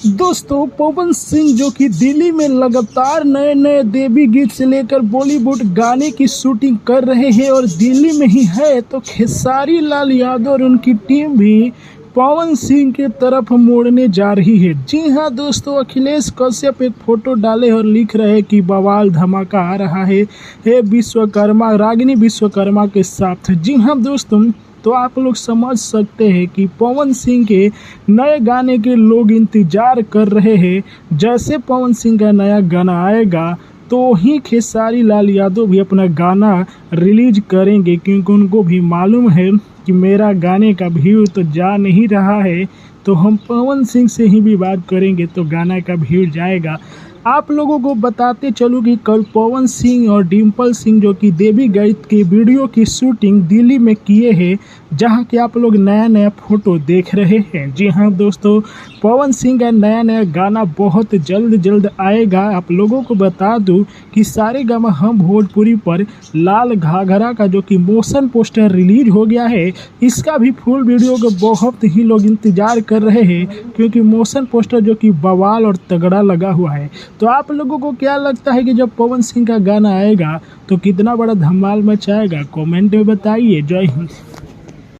दोस्तों पवन सिंह जो कि दिल्ली में लगातार नए नए देवी गीत से लेकर बॉलीवुड गाने की शूटिंग कर रहे हैं और दिल्ली में ही है, तो खेसारी लाल यादव और उनकी टीम भी पवन सिंह की तरफ मोड़ने जा रही है। जी हां दोस्तों, अखिलेश कश्यप एक फोटो डाले और लिख रहे हैं कि बवाल धमाका आ रहा है विश्वकर्मा रागिनी विश्वकर्मा के साथ। जी हां दोस्तों, तो आप लोग समझ सकते हैं कि पवन सिंह के नए गाने के लोग इंतजार कर रहे हैं। जैसे पवन सिंह का नया गाना आएगा तो ही खेसारी लाल यादव भी अपना गाना रिलीज करेंगे, क्योंकि उनको भी मालूम है कि मेरा गाने का व्यू तो जा नहीं रहा है, तो हम पवन सिंह से ही भी बात करेंगे तो गाना का व्यू जाएगा। आप लोगों को बताते चलूँ कि कल पवन सिंह और डिम्पल सिंह जो कि देवी गीत की वीडियो की शूटिंग दिल्ली में किए हैं, जहां कि आप लोग नया नया फोटो देख रहे हैं। जी हां दोस्तों, पवन सिंह का नया नया गाना बहुत जल्द आएगा। आप लोगों को बता दूं कि सारेगामा हम भोजपुरी पर लाल घाघरा का जो कि मोशन पोस्टर रिलीज हो गया है, इसका भी फुल वीडियो को बहुत ही लोग इंतजार कर रहे हैं, क्योंकि मोशन पोस्टर जो कि बवाल और तगड़ा लगा हुआ है। तो आप लोगों को क्या लगता है कि जब पवन सिंह का गाना आएगा तो कितना बड़ा धमाल मचाएगा? कमेंट में बताइए। जय हिंद।